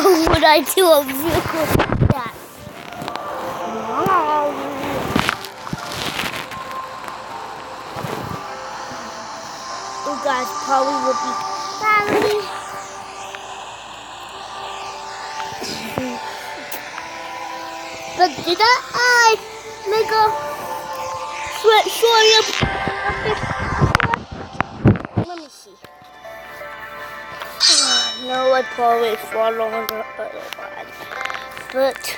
How would I do a vehicle like that? You guys probably will be sorry. But did I make a sweatshirt? Let me see. No, I probably fall on the other one. But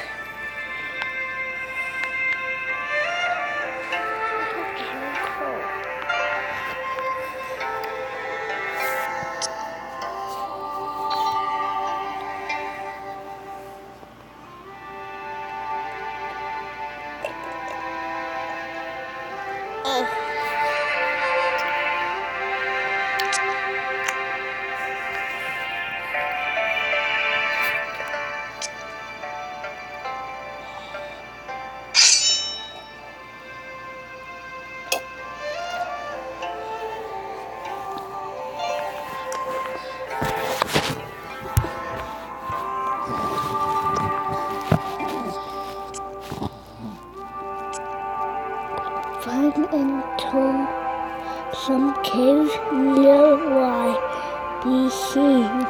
find into some caves nearby be seen.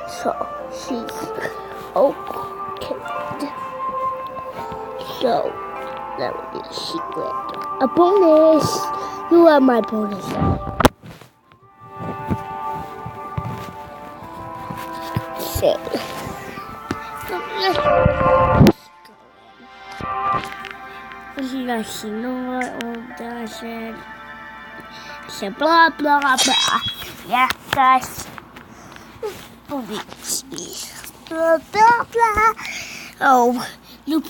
So she's okay. So that would be a secret. A bonus. You are my bonus. So you guys know what old guy said? So blah blah blah. Yeah, guys. Blah blah blah. Oh, you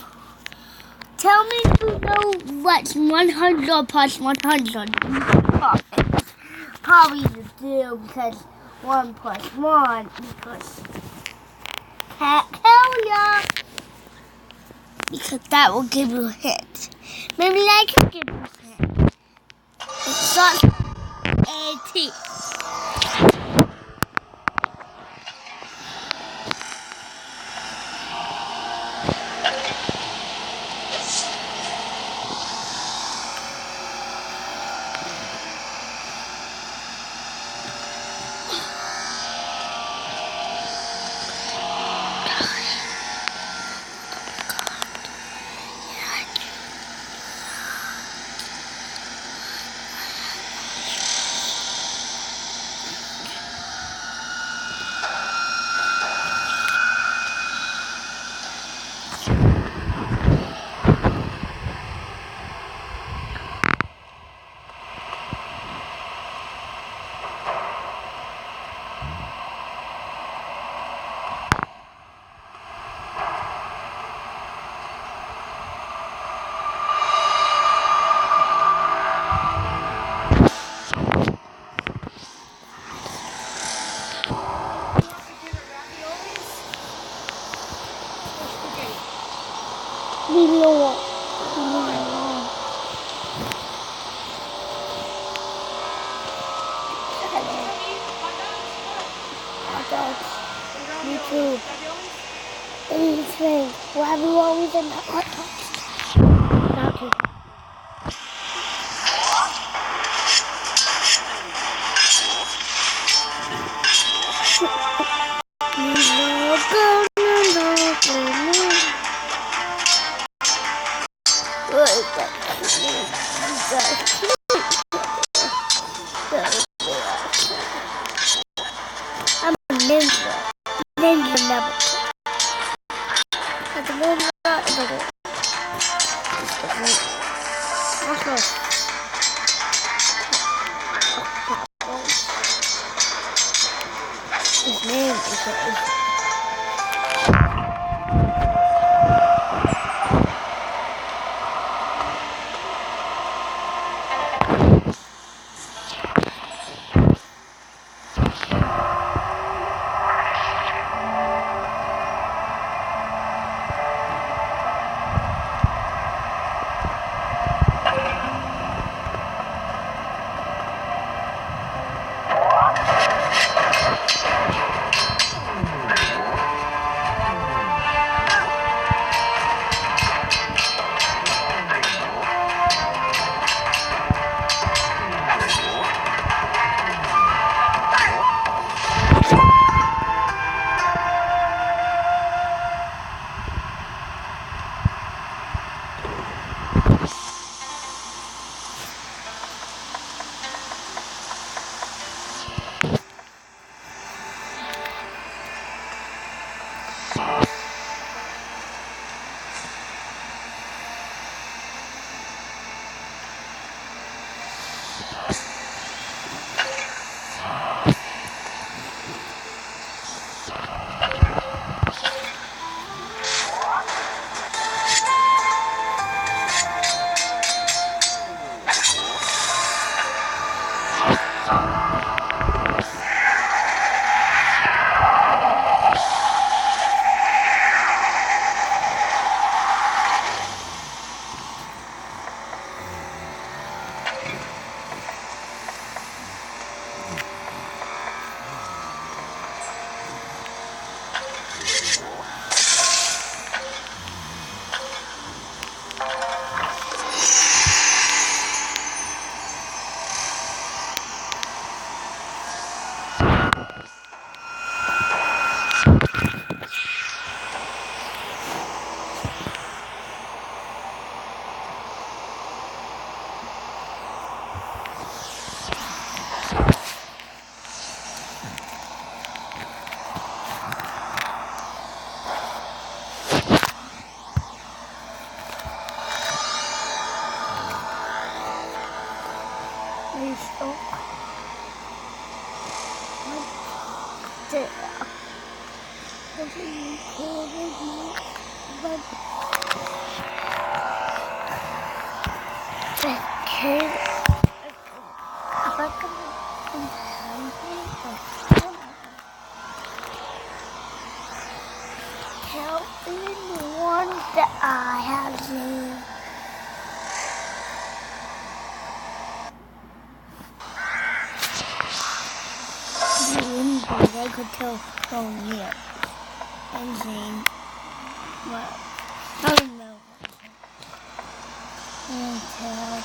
tell me you know what's 100 plus 100. Probably you do because 1 plus 1 because can't tell ya. Because that will give you a hint. Maybe I can give you a hint. It's not A-T. Me too. Anything. Why we always in the hot tub? Not too. I'm a ninja. Ninja level. That's a ninja. His name is so count the ones that I have seen. I could tell from here and see what I don't know and tell.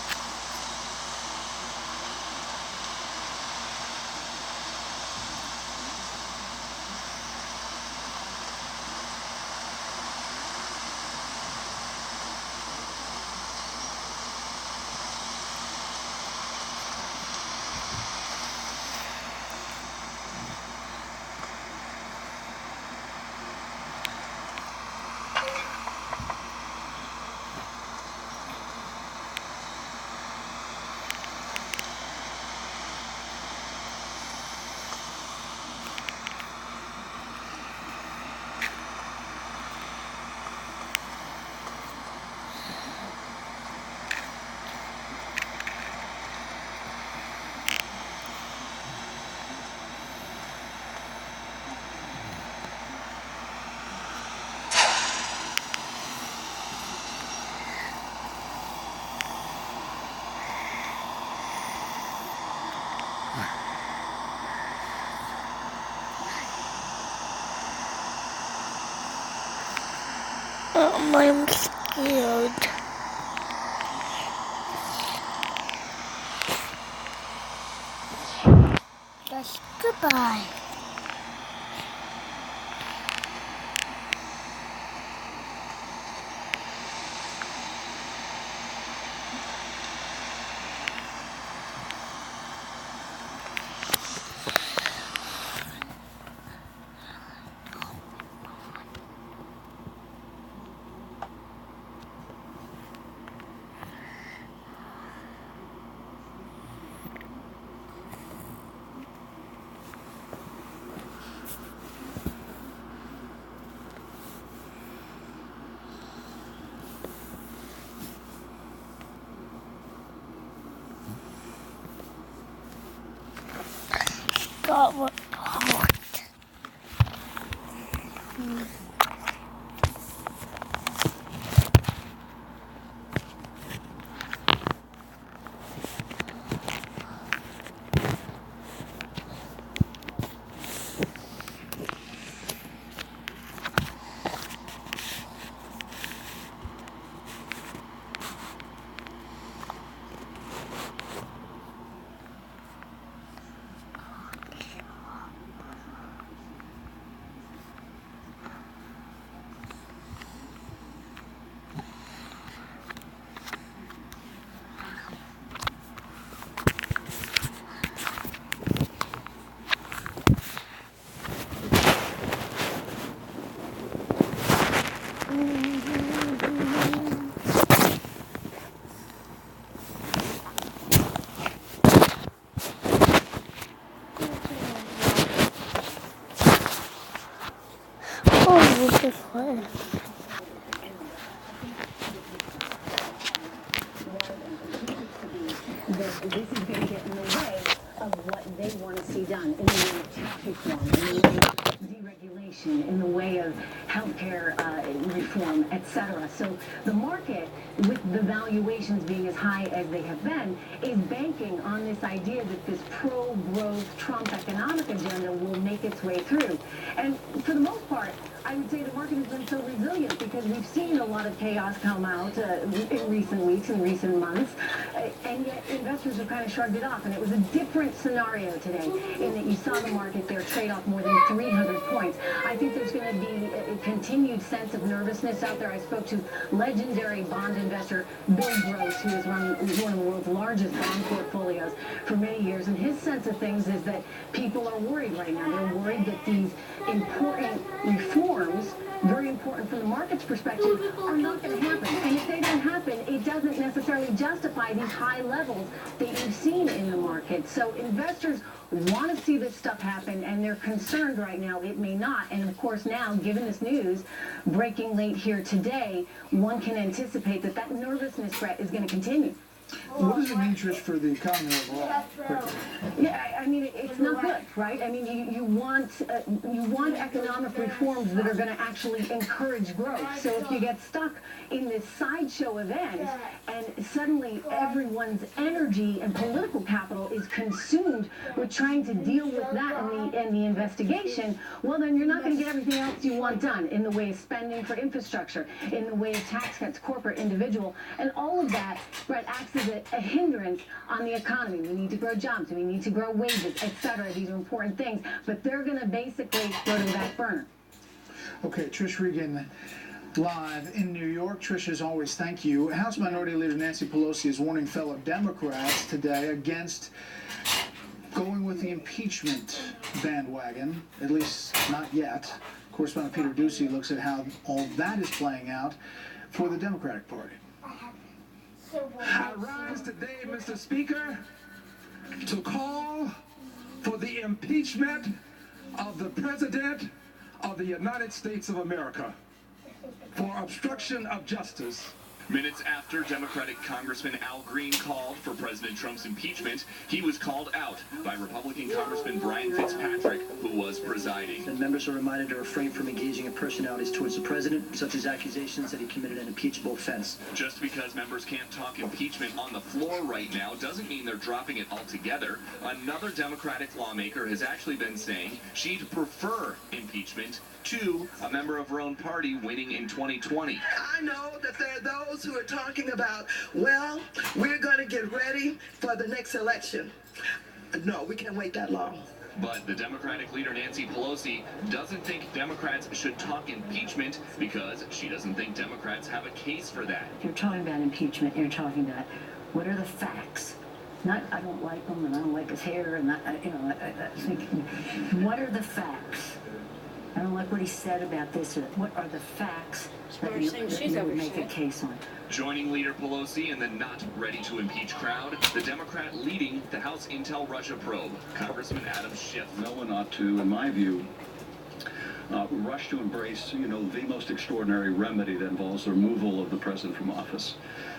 I'm scared. Just goodbye. Got what part? Oh, this is fun. This is going to get in the way of what they want to see done in the way of tax reform, in the way of deregulation, in the way of healthcare reform, etc. So the market, with the valuations being as high as they have been, is banking on this idea that this pro-growth Trump economic agenda will make its way through. And for the most part, I would say the market has been so resilient because we've seen a lot of chaos come out in recent weeks and recent months, and yet investors have kind of shrugged it off. And it was a different scenario today in that you saw the market there trade off more than 300 points. I think there's going to be a continued sense of nervousness out there. I spoke to legendary bond investor Bill Gross, who has run one of the world's largest bond portfolios for many years, and his sense of things is that people are worried right now. They're worried that these important reforms, very important from the market's perspective, are not going to happen. And if they don't happen, it doesn't necessarily necessarily justify these high levels that you've seen in the market. So investors want to see this stuff happen, and they're concerned right now it may not. And of course now, given this news breaking late here today, one can anticipate that that nervousness threat is going to continue. What does it mean, Trish, for the economy overall? Yeah, I mean, it's not good, right? I mean, you want economic reforms that are going to actually encourage growth. So if you get stuck in this sideshow event and suddenly everyone's energy and political capital is consumed with trying to deal with that and the investigation, well, then you're not going to get everything else you want done in the way of spending for infrastructure, in the way of tax cuts, corporate, individual, and all of that, right, acts as a hindrance on the economy. We need to grow jobs, we need to grow wages, etc. These are important things, but they're going to basically go to the back burner. Okay, Trish Regan, live in New York. Trish, as always, thank you. House Minority Leader Nancy Pelosi is warning fellow Democrats today against going with the impeachment bandwagon, at least not yet. Correspondent Peter Ducey looks at how all that is playing out for the Democratic Party. I rise today, Mr. Speaker, to call for the impeachment of the President of the United States of America for obstruction of justice. Minutes after Democratic Congressman Al Green called for President Trump's impeachment, he was called out by Republican Congressman Brian Fitzpatrick, who was presiding. And members are reminded to refrain from engaging in personalities towards the president, such as accusations that he committed an impeachable offense. Just because members can't talk impeachment on the floor right now doesn't mean they're dropping it altogether. Another Democratic lawmaker has actually been saying she'd prefer impeachment to a member of her own party winning in 2020. I know that there are those who are talking about, well, we're going to get ready for the next election. No, we can't wait that long. But the Democratic leader Nancy Pelosi doesn't think Democrats should talk impeachment because she doesn't think Democrats have a case for that. If you're talking about impeachment, you're talking about what are the facts? Not, I don't like him and I don't like his hair and I think, what are the facts? I don't like what he said about this or that. What are the facts that you would make a case on? Joining leader Pelosi in the not ready to impeach crowd, the Democrat leading the House Intel Russia probe, Congressman Adam Schiff. No one ought to, in my view, rush to embrace, the most extraordinary remedy that involves the removal of the president from office.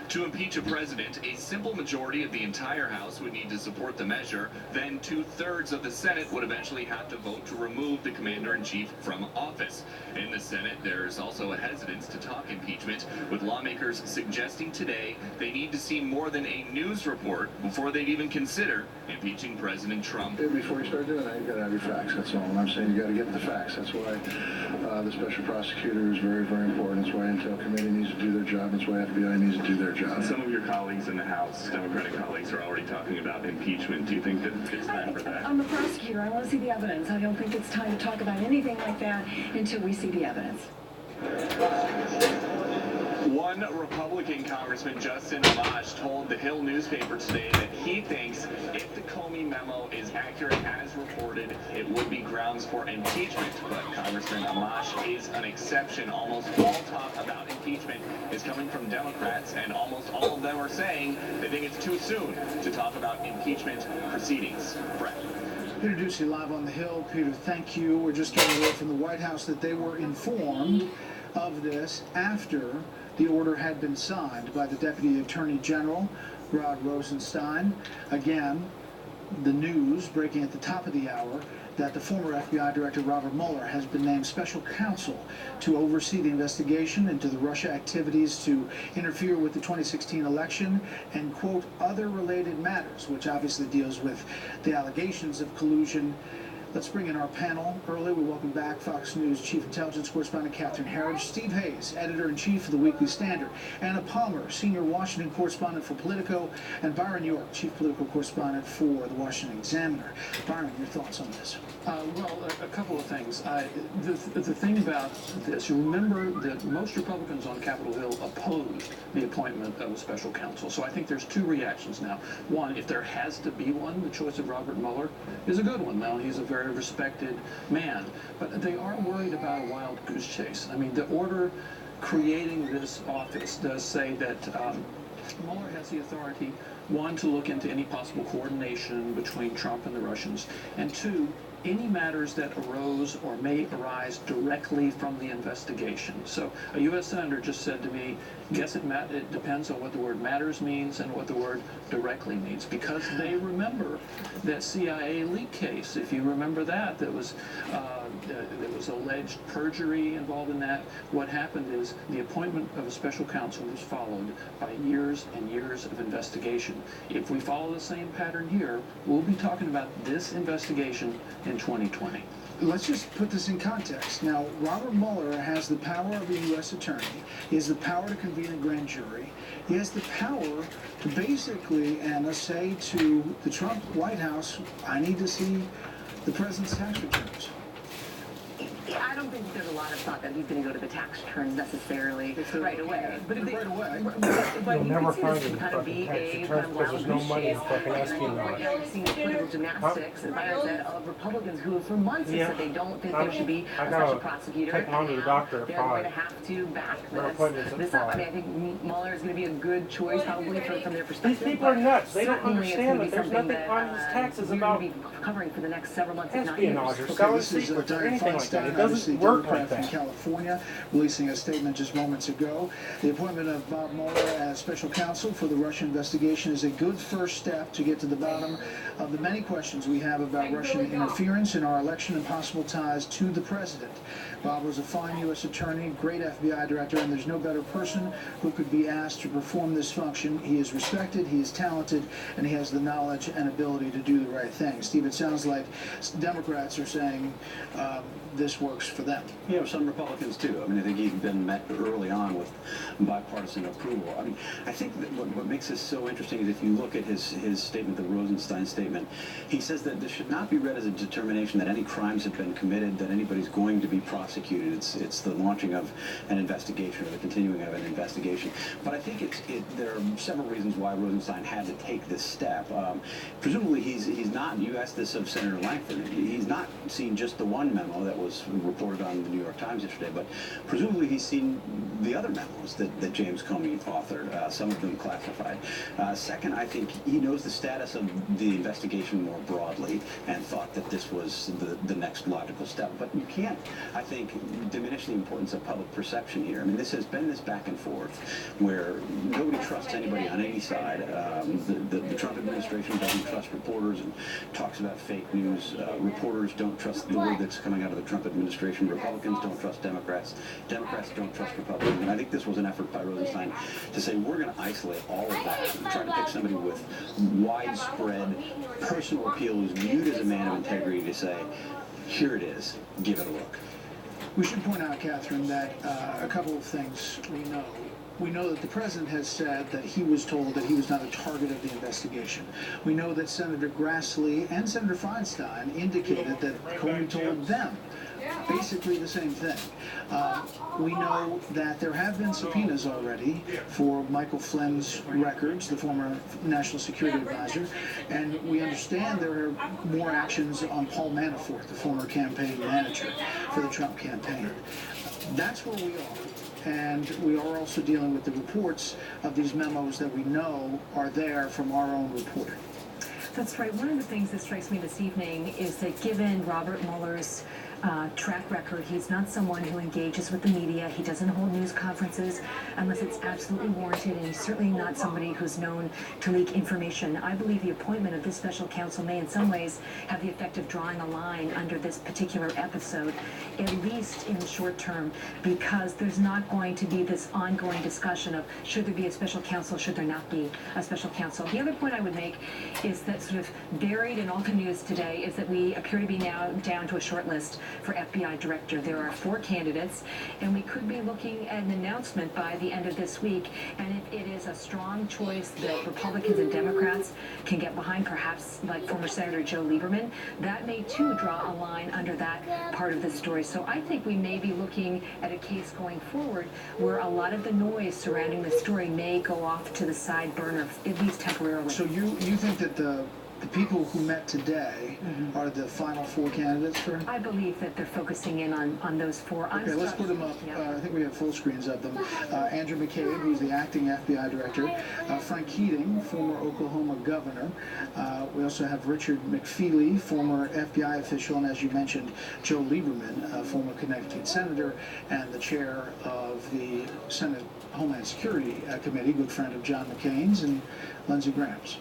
To impeach a president, a simple majority of the entire House would need to support the measure. Then 2/3 of the Senate would eventually have to vote to remove the commander-in-chief from office. In the Senate, there's also a hesitance to talk impeachment, with lawmakers suggesting today they need to see more than a news report before they'd even consider impeaching President Trump. Before you start doing that, you've got to have your facts. That's all. And I'm saying you got to get the facts. That's why the special prosecutor is very, very important. That's why Intel Committee needs to do their job. That's why FBI needs to do their job. Some of your colleagues in the House, Democratic colleagues, are already talking about impeachment. Do you think that it's time for that? I'm a prosecutor. I want to see the evidence. I don't think it's time to talk about anything like that until we see the evidence. One Republican Congressman, Justin Amash, told the Hill newspaper today that he thinks if the Comey memo is accurate as reported, it would be grounds for impeachment. But Congressman Amash is an exception. Almost all talk about impeachment is coming from Democrats, and almost all of them are saying they think it's too soon to talk about impeachment proceedings. Brett. Peter Ducey live on the Hill. Peter, thank you. We're just getting word from the White House that they were informed of this after the order had been signed by the Deputy Attorney General, Rod Rosenstein. Again, the news breaking at the top of the hour that the former FBI Director Robert Mueller has been named special counsel to oversee the investigation into the Russia activities to interfere with the 2016 election and, quote, other related matters, which obviously deals with the allegations of collusion. Let's bring in our panel. Early, we welcome back Fox News Chief Intelligence Correspondent Catherine Herridge, Steve Hayes, Editor-in-Chief of the Weekly Standard, Anna Palmer, Senior Washington Correspondent for Politico, and Byron York, Chief Political Correspondent for the Washington Examiner. Byron, your thoughts on this? Well, a couple of things. The thing about this, you remember that most Republicans on Capitol Hill opposed the appointment of a special counsel. So I think there's two reactions now. One, if there has to be one, the choice of Robert Mueller is a good one. Now, he's a very respected man. But they are worried about a wild goose chase. I mean, the order creating this office does say that Mueller has the authority, one, to look into any possible coordination between Trump and the Russians, and two, any matters that arose or may arise directly from the investigation. So a U.S. Senator just said to me, yes, it depends on what the word matters means and what the word directly means, because they remember that CIA leak case. If you remember that, there was alleged perjury involved in that. What happened is the appointment of a special counsel was followed by years and years of investigation. If we follow the same pattern here, we'll be talking about this investigation in 2020. Let's just put this in context. Now, Robert Mueller has the power of a U.S. attorney. He has the power to convene a grand jury. He has the power to basically, Anna, say to the Trump White House, I need to see the president's tax returns. I don't think there's a lot of thought that he's going to go to the tax returns necessarily right away. But if they, right away. But you could see this kind of be a kind of wild goose chase. Right now you're seeing political gymnastics, as I said, of Republicans who for months have said they don't think there should be a special prosecutor. And now they're going to have to back this up. I mean, I think Mueller is going to be a good choice probably from their perspective. These people are nuts. They don't understand that there's nothing on these taxes about we're going to be covering for the next several months, if not espionage years. or selling secrets or anything like that. It doesn't work like From that. California, releasing a statement just moments ago. The appointment of Bob Mueller as special counsel for the Russian investigation is a good first step to get to the bottom of the many questions we have about Russian interference in our election and possible ties to the president. Bob was a fine U.S. attorney, great FBI director, and there's no better person who could be asked to perform this function. He is respected, he is talented, and he has the knowledge and ability to do the right thing. Steve, it sounds like Democrats are saying this works for them. You know, some Republicans too. I mean, I think he's been met early on with bipartisan approval. I mean, I think that what makes this so interesting is if you look at his statement, the Rosenstein statement, he says that this should not be read as a determination that any crimes have been committed, that anybody's going to be prosecuted. It's the launching of an investigation or the continuing of an investigation. But I think there are several reasons why Rosenstein had to take this step. Presumably he's not, you asked this of Senator Langford, he's not seen just the one memo that was reported on the New York Times yesterday, but presumably he's seen the other memos that James Comey authored, some of them classified. Second, I think he knows the status of the investigation more broadly and thought that this was the next logical step. But you can't, I think, diminish the importance of public perception here. I mean, this has been this back and forth where nobody trusts anybody on any side. The Trump administration doesn't trust reporters and talks about fake news. Reporters don't trust the word that's coming out of the Trump administration. Republicans don't trust Democrats. Democrats don't trust Republicans. And I think this was an effort by Rosenstein to say, we're going to isolate all of that and try to pick somebody with widespread personal appeal who's viewed as a man of integrity to say, here it is, give it a look. We should point out, Catherine, that a couple of things we know. We know that the president has said that he was told that he was not a target of the investigation. We know that Senator Grassley and Senator Feinstein indicated that Comey told them basically the same thing. We know that there have been subpoenas already for Michael Flynn's records, the former National Security Advisor, and we understand there are more actions on Paul Manafort, the former campaign manager for the Trump campaign. That's where we are. And we are also dealing with the reports of these memos that we know are there from our own reporting. That's right. One of the things that strikes me this evening is that given Robert Mueller's track record, he's not someone who engages with the media. He doesn't hold news conferences unless it's absolutely warranted, and he's certainly not somebody who's known to leak information. I believe the appointment of this special counsel may in some ways have the effect of drawing a line under this particular episode, at least in the short term, because there's not going to be this ongoing discussion of should there be a special counsel, should there not be a special counsel. The other point I would make is that sort of buried in all the news today is that we appear to be now down to a short list for FBI director. There are 4 candidates, and we could be looking at an announcement by the end of this week. And if it is a strong choice that Republicans and Democrats can get behind, perhaps like former Senator Joe Lieberman, that may too draw a line under that part of the story. So I think we may be looking at a case going forward where a lot of the noise surrounding the story may go off to the side burner, at least temporarily. So you think that the the people who met today are the final 4 candidates for? I believe that they're focusing in on those 4. Okay, let's put them up. I think we have full screens of them. Andrew McCabe, who's the acting FBI director. Frank Keating, former Oklahoma governor. We also have Richard McFeely, former FBI official, and as you mentioned, Joe Lieberman, former Connecticut senator and the chair of the Senate Homeland Security Committee, good friend of John McCain's and Lindsey Graham's.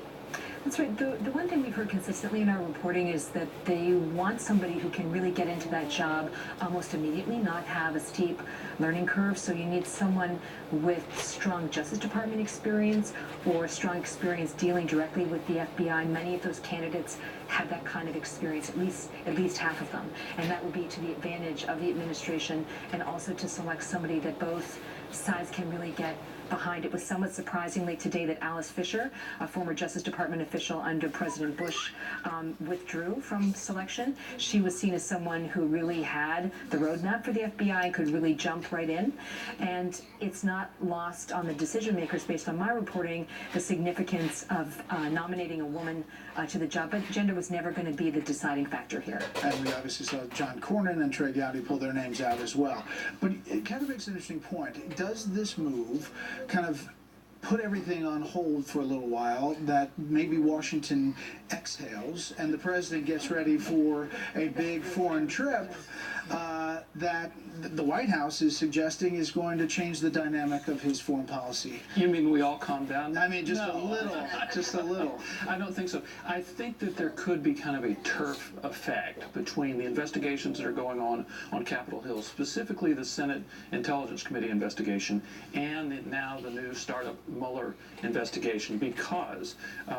That's right. The one thing we've heard consistently in our reporting is that they want somebody who can really get into that job almost immediately, not have a steep learning curve. So you need someone with strong Justice Department experience or strong experience dealing directly with the FBI. Many of those candidates have that kind of experience, at least half of them. And that would be to the advantage of the administration and also to select somebody that both sides can really get behind. It was somewhat surprisingly today that Alice Fisher, a former Justice Department official under President Bush, withdrew from selection. She was seen as someone who really had the roadmap for the FBI and could really jump right in. And it's not lost on the decision makers, based on my reporting, the significance of nominating a woman to the job. But gender was never going to be the deciding factor here. And we obviously saw John Cornyn and Trey Gowdy pull their names out as well. But it kind of makes an interesting point. Does this move kind of put everything on hold for a little while, that maybe Washington exhales and the president gets ready for a big foreign trip that the White House is suggesting is going to change the dynamic of his foreign policy? You mean we all calm down? I mean, just a little, just a little. I don't think so. I think that there could be kind of a turf effect between the investigations that are going on Capitol Hill, specifically the Senate Intelligence Committee investigation, and now the new startup Mueller investigation, because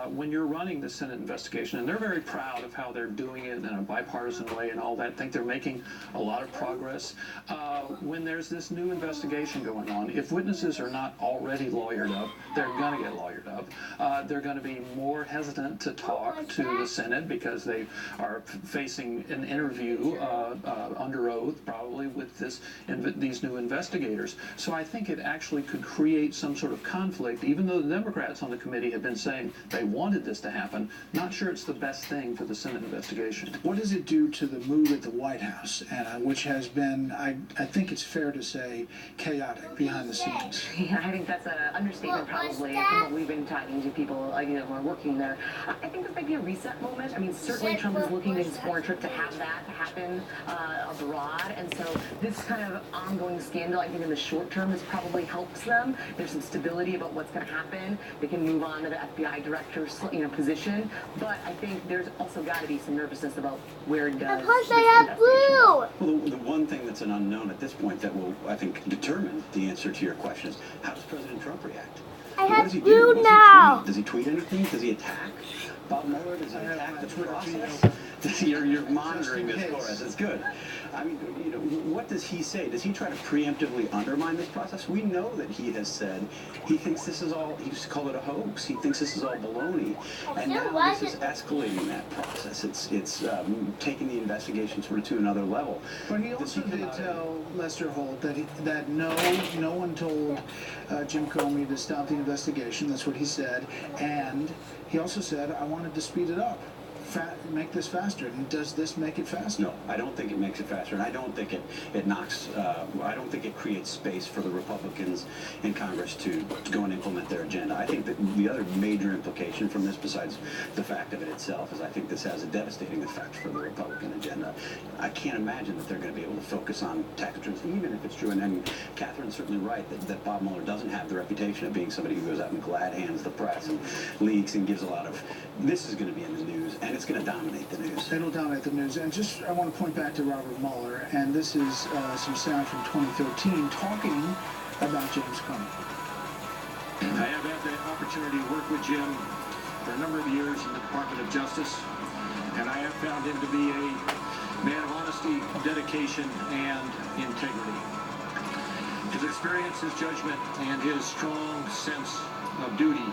when you're running the Senate investigation, and they're very proud of how they're doing it in a bipartisan way and all that, I think they're making a lot of progress. When there's this new investigation going on, if witnesses are not already lawyered up, they're going to get lawyered up. They're going to be more hesitant to talk to the Senate because they are facing an interview under oath, probably with these new investigators. So I think it actually could create some sort of conflict, even though the Democrats on the committee have been saying they wanted this to happen. Not sure it's the best thing for the Senate investigation. What does it do to the mood at the White House, Anna, which has been, I think it's fair to say, chaotic behind the scenes? Yeah, I think that's an understatement probably from what we've been talking to people who are working there. I think this might be a reset moment. I mean, certainly Trump is looking at his foreign trip to have that happen abroad, and so this kind of ongoing scandal, I think in the short term, this probably helps them. There's some stability about what's going to happen. They can move on to the FBI director's position, but I think there's also got to be some nervousness about where does this investigation go. Well, the one thing that's an unknown at this point that will, I think, determine the answer to your question is, how does President Trump react? I what have does he blue do? now. Does he tweet anything? Does he attack Bob Mueller? Does he attack the process? You're monitoring this for us. It's good. I mean, what does he say? Does he try to preemptively undermine this process? We know that he has said he thinks this is all, he used to call it a hoax. He thinks this is all baloney. And now this is escalating that process. It's taking the investigation sort of to another level. But he also did tell Lester Holt that no one told Jim Comey to stop the investigation. That's what he said. And he also said, I wanted to speed it up. Make this faster. And does this make it faster? No, I don't think it makes it faster, and I don't think it knocks. I don't think it creates space for the Republicans in Congress to go and implement their agenda. I think that the other major implication from this, besides the fact of it itself, is I think this has a devastating effect for the Republican agenda. I can't imagine that they're going to be able to focus on tax returns, even if it's true. And Catherine's certainly right that Bob Mueller doesn't have the reputation of being somebody who goes out and glad hands the press and leaks and gives a lot of. This is going to be in the news, and it's going to dominate the news. It'll dominate the news. And just, I want to point back to Robert Mueller, and this is some sound from 2013 talking about James Comey. I have had the opportunity to work with Jim for a number of years in the Department of Justice, and I have found him to be a man of honesty, dedication, and integrity. His experience, his judgment, and his strong sense of duty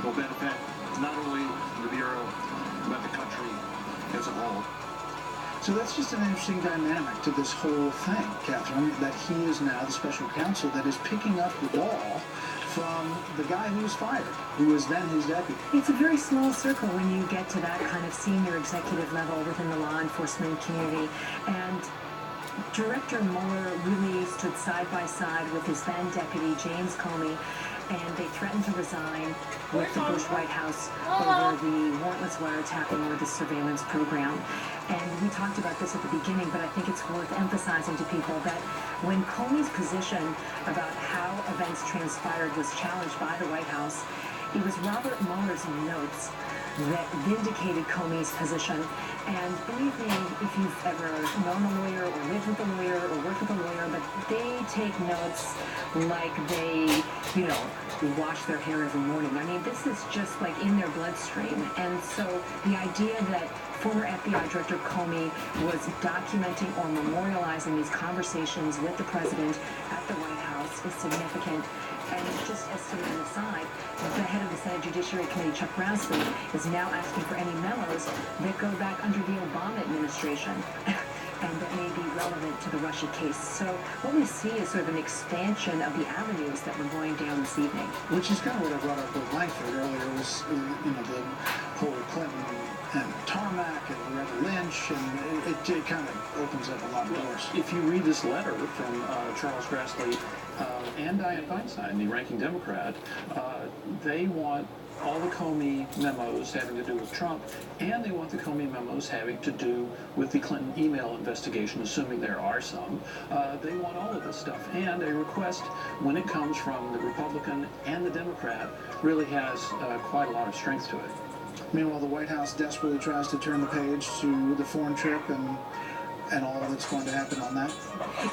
will benefit not only the Bureau, but the country as a whole. So that's just an interesting dynamic to this whole thing, Catherine, that he is now the special counsel that is picking up the ball from the guy who was fired, who was then his deputy. It's a very small circle when you get to that kind of senior executive level within the law enforcement community. And Director Mueller really stood side by side with his then deputy, James Comey, and they threatened to resign with the Bush White House over the warrantless wiretapping or the surveillance program. And we talked about this at the beginning, but I think it's worth emphasizing to people that when Comey's position about how events transpired was challenged by the White House, it was Robert Mueller's notes that vindicated Comey's position. And believe me, if you've ever known a lawyer or lived with a lawyer or worked with a lawyer, but they take notes like they, wash their hair every morning. I mean, this is just like in their bloodstream. And so the idea that former FBI Director Comey was documenting or memorializing these conversations with the president at the White House is significant. And just as an aside, the head of the Senate Judiciary Committee, Chuck Grassley, is now asking for any memos that go back under the Obama administration and that may be relevant to the Russia case. So what we see is sort of an expansion of the avenues that we're going down this evening. Which is kind of what I brought up with Langford earlier, was the whole Clinton and tarmac and Loretta Lynch, and it kind of opens up a lot of doors. If you read this letter from Charles Grassley and Dianne Feinstein, the ranking Democrat, they want all the Comey memos having to do with Trump, and they want the Comey memos having to do with the Clinton email investigation, assuming there are some. They want all of this stuff, and a request, when it comes from the Republican and the Democrat, really has quite a lot of strength to it. Meanwhile, the White House desperately tries to turn the page to the foreign trip and all that's going to happen on that.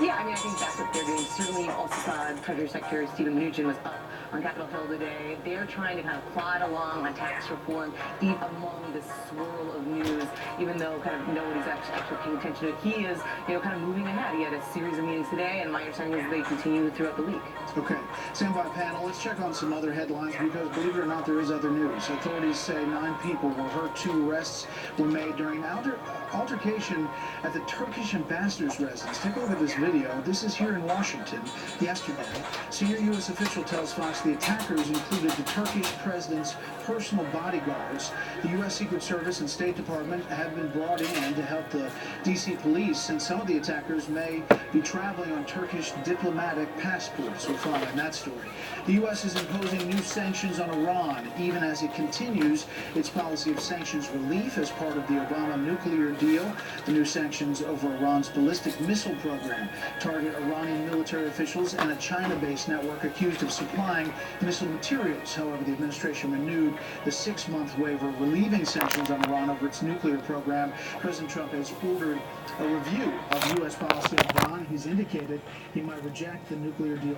Yeah, I mean, I think that's what they're doing. Certainly, you also saw Treasury Secretary Stephen Mnuchin was up on Capitol Hill today. They're trying to kind of plod along on tax reform, even among this swirl of news, even though kind of nobody's actually paying attention to it. He is, kind of moving ahead. He had a series of meetings today, and my understanding is they continue throughout the week. Okay, stand by, panel. Let's check on some other headlines because, believe it or not, there is other news. Authorities say 9 people were hurt. 2 arrests were made during an altercation at the Turkish ambassador's residence. Take a look at this video. This is here in Washington yesterday. Senior U.S. official tells Fox the attackers included the Turkish president's personal bodyguards. The U.S. Secret Service and State Department have been brought in to help the D.C. police, since some of the attackers may be traveling on Turkish diplomatic passports. We'll follow in that story. The U.S. is imposing new sanctions on Iran, even as it continues its policy of sanctions relief as part of the Obama nuclear deal. The new sanctions over Iran's ballistic missile program target Iranian military officials and a China-based network accused of supplying missile materials. However, the administration renewed the 6-month waiver relieving sanctions on Iran over its nuclear program. President Trump has ordered a review of U.S. policy on Iran. He's indicated he might reject the nuclear deal.